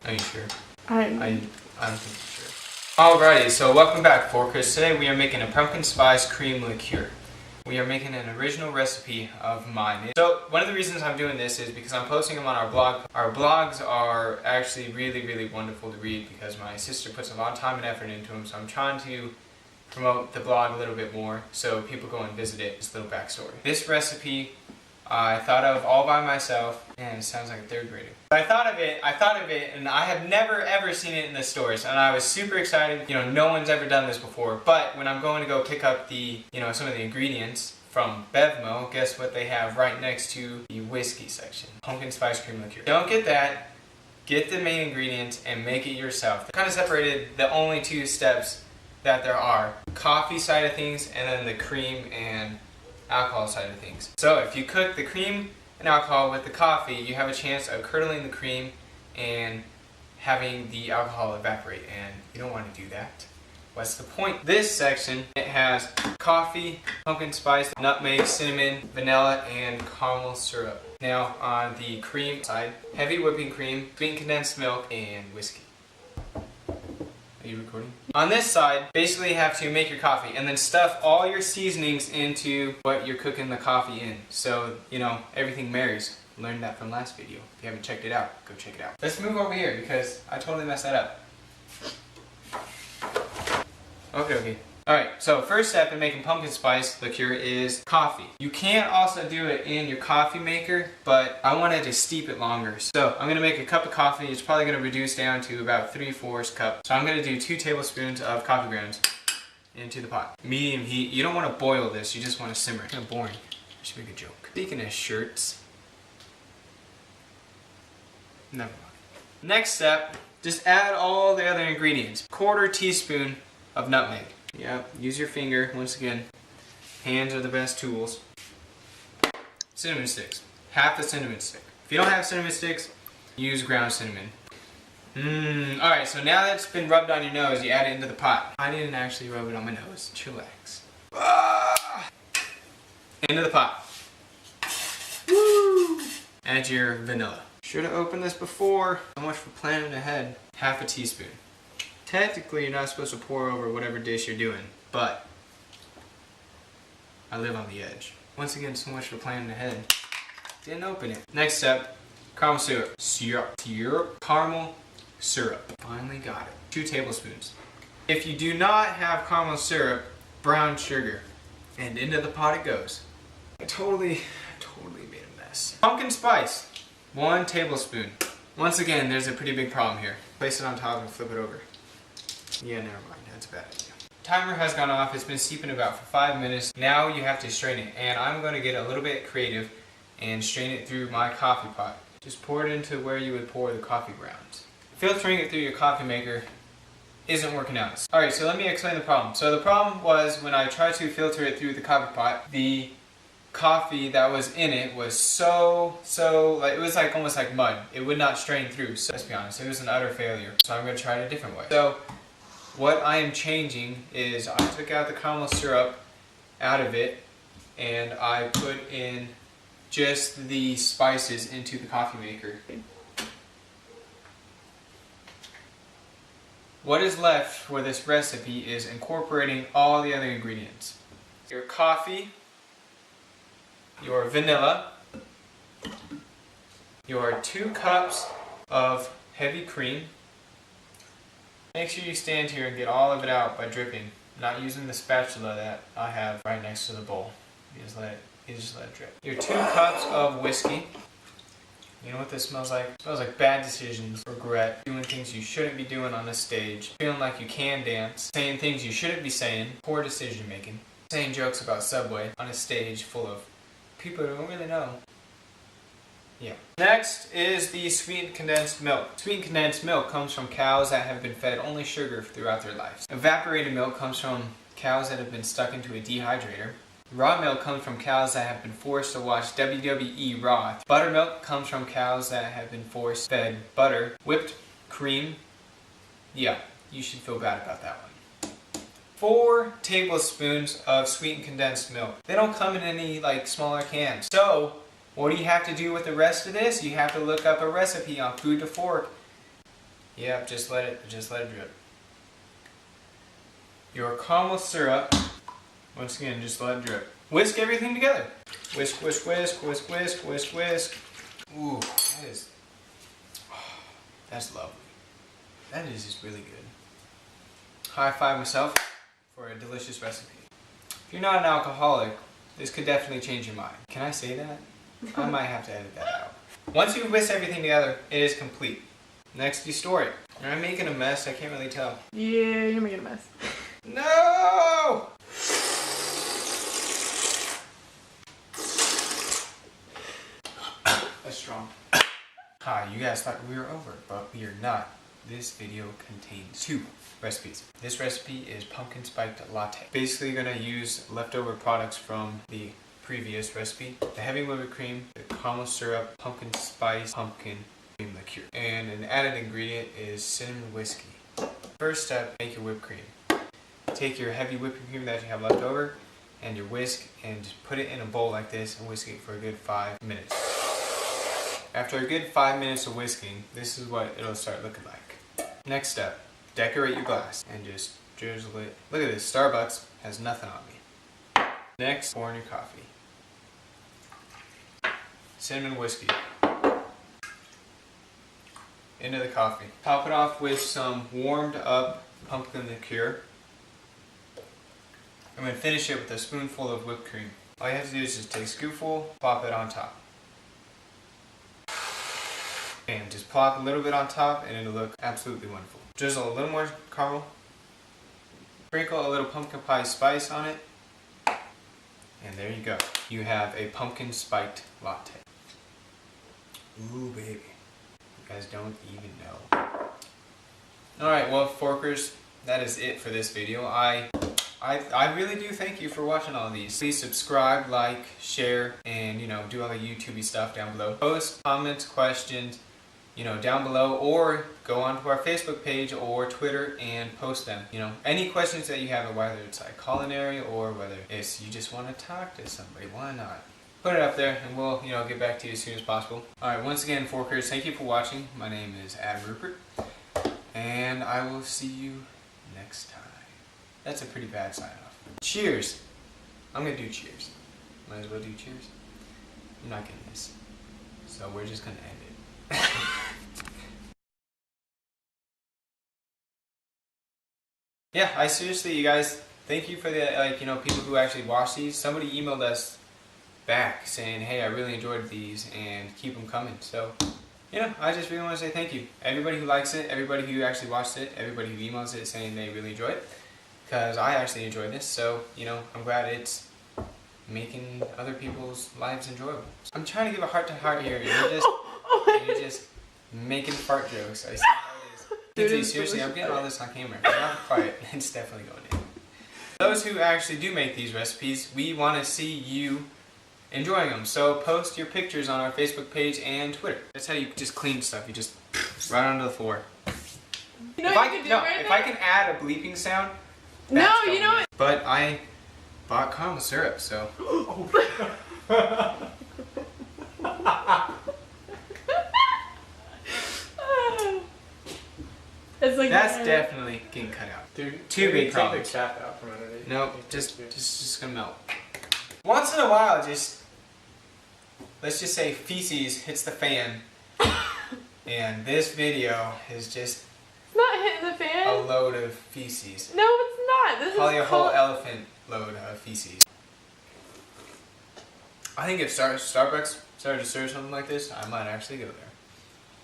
Are you sure? I don't think you're sure. Alrighty, so welcome back, Forkers. Today we are making a pumpkin spice cream liqueur. We are making an original recipe of mine. So one of the reasons I'm doing this is because I'm posting them on our blog. Our blogs are actually really wonderful to read because my sister puts a lot of time and effort into them. So I'm trying to promote the blog a little bit more so people go and visit it. Just a little backstory. This recipe I thought of all by myself, and it sounds like a third grader. I thought of it, and I have never ever seen it in the stores, and I was super excited. You know, no one's ever done this before. But when I'm going to go pick up the, some of the ingredients from Bevmo, guess what they have right next to the whiskey section? Pumpkin spice cream liqueur. Don't get that. Get the main ingredients and make it yourself. They kind of separated the only two steps that there are: coffee side of things, and then the cream and alcohol side of things. So if you cook the cream and alcohol with the coffee, you have a chance of curdling the cream and having the alcohol evaporate, and you don't want to do that. What's the point? This section, it has coffee, pumpkin spice, nutmeg, cinnamon, vanilla, and caramel syrup. Now on the cream side, heavy whipping cream, sweetened condensed milk, and whiskey. Are you recording? On this side, basically you have to make your coffee and then stuff all your seasonings into what you're cooking the coffee in. So, everything marries. Learned that from last video. If you haven't checked it out, go check it out. Let's move over here because I totally messed that up. Okay. Alright, so first step in making pumpkin spice liqueur is coffee. You can also do it in your coffee maker, but I wanted to steep it longer. So I'm going to make a cup of coffee. It's probably going to reduce down to about 3/4 cup. So I'm going to do 2 tablespoons of coffee grounds into the pot. Medium heat. You don't want to boil this, you just want to simmer. It's kind of boring. I should make a joke. Speaking of shirts. Never mind. Next step, just add all the other ingredients. 1/4 teaspoon of nutmeg. Yeah, use your finger, once again. Hands are the best tools. Cinnamon sticks. Half a cinnamon stick. If you don't have cinnamon sticks, use ground cinnamon. Alright, so now that it's been rubbed on your nose, you add it into the pot. I didn't actually rub it on my nose. Chillax. Into the pot. Woo! Add your vanilla. Should have opened this before. So much for planning ahead. Half a teaspoon. Technically, you're not supposed to pour over whatever dish you're doing, but I live on the edge. Once again, so much for planning ahead. Didn't open it. Next step, caramel syrup. Caramel syrup. Finally got it. 2 tablespoons. If you do not have caramel syrup, brown sugar. And into the pot it goes. I totally made a mess. Pumpkin spice. 1 tablespoon. Once again, there's a pretty big problem here. Place it on top and flip it over. Yeah, never mind. That's a bad idea. Timer has gone off. It's been steeping about for 5 minutes. Now you have to strain it. And I'm going to get a little bit creative and strain it through my coffee pot. Just pour it into where you would pour the coffee grounds. Filtering it through your coffee maker isn't working out. Alright, so let me explain the problem. So the problem was when I tried to filter it through the coffee pot, the coffee that was in it was so like, it was like almost like mud. It would not strain through. So let's be honest, it was an utter failure. So I'm going to try it a different way. So what I am changing is I took out the caramel syrup out of it and I put in just the spices into the coffee maker. What is left for this recipe is incorporating all the other ingredients. Your coffee, your vanilla, your 2 cups of heavy cream. Make sure you stand here and get all of it out by dripping, not using the spatula that I have right next to the bowl. You just let it drip. Your 2 cups of whiskey. You know what this smells like? It smells like bad decisions, regret, doing things you shouldn't be doing on the stage, feeling like you can dance, saying things you shouldn't be saying, poor decision making, saying jokes about Subway on a stage full of people who don't really know. Yeah. Next is the sweetened condensed milk. Sweetened condensed milk comes from cows that have been fed only sugar throughout their lives. Evaporated milk comes from cows that have been stuck into a dehydrator. Raw milk comes from cows that have been forced to watch WWE Raw. Buttermilk comes from cows that have been fed butter. Whipped cream, yeah, you should feel bad about that one. 4 tablespoons of sweetened condensed milk. They don't come in any smaller cans. So what do you have to do with the rest of this? You have to look up a recipe on Food to Fork Yep, just let it drip. Your caramel syrup, once again, just let it drip. Whisk everything together. Whisk, whisk, whisk, whisk, whisk, whisk, whisk. Ooh, that's lovely. That is just really good. High five myself for a delicious recipe. If you're not an alcoholic, this could definitely change your mind. Can I say that? I might have to edit that out. Once you've whisked everything together, it is complete. Next, you store it. I'm making a mess, I can't really tell. Yeah, you're making a mess. No! That's strong. Hi, you guys thought we were over, but we are not. This video contains 2 recipes. This recipe is pumpkin spiked latte. Basically, you're gonna use leftover products from the previous recipe: the heavy whipped cream, the caramel syrup, pumpkin spice, pumpkin cream liqueur. And an added ingredient is cinnamon whiskey. First step, make your whipped cream. Take your heavy whipping cream that you have left over and your whisk and just put it in a bowl like this and whisk it for a good 5 minutes. After a good 5 minutes of whisking, this is what it'll start looking like. Next step, decorate your glass and just drizzle it. Look at this, Starbucks has nothing on me. Next, pour in your coffee. Cinnamon whiskey into the coffee. Top it off with some warmed up pumpkin liqueur. I'm going to finish it with a spoonful of whipped cream. All you have to do is just take a scoopful, plop it on top. And just plop a little bit on top and it'll look absolutely wonderful. Drizzle a little more caramel. Sprinkle a little pumpkin pie spice on it. And there you go. You have a pumpkin spiked latte. Ooh, baby. You guys don't even know. Alright, well, Forkers, that is it for this video. I really do thank you for watching all of these. Please subscribe, like, share, and, do all the YouTubey stuff down below. Post comments, questions, down below, or go onto our Facebook page or Twitter and post them. Any questions that you have, whether it's like culinary or whether it's you just want to talk to somebody, why not? Put it up there and we'll, get back to you as soon as possible. Alright, once again, Forkers, thank you for watching. My name is Adam Rupert, and I will see you next time. That's a pretty bad sign off. Cheers! I'm gonna do cheers. Might as well do cheers. I'm not getting this. So we're just gonna end it. Yeah, I seriously, you guys, thank you for the, people who actually watch these. Somebody emailed us back saying, hey, I really enjoyed these and keep them coming. So, I just really want to say thank you. Everybody who likes it, everybody who actually watched it, everybody who emails it saying they really enjoyed it. Because I actually enjoy this, so, I'm glad it's making other people's lives enjoyable. I'm trying to give a heart-to-heart here, and you're just making fart jokes. I see how it is. Seriously, I'm getting all this on camera. If I'm not quiet, it's definitely going in. Those who actually do make these recipes, we want to see you enjoying them. So post your pictures on our Facebook page and Twitter. That's how you just clean stuff. You just right onto the floor. If I can add a bleeping sound. No, you know what? But I bought caramel syrup, so. It's like that's definitely getting cut out. Dude, Too big problems. Take the cap out from underneath. Nope, just gonna melt. Once in a while, let's just say feces hits the fan, and this video is just. It's not hitting the fan. A load of feces. No, it's not. This Probably is a whole elephant load of feces. I think if Starbucks started to serve something like this, I might actually go there.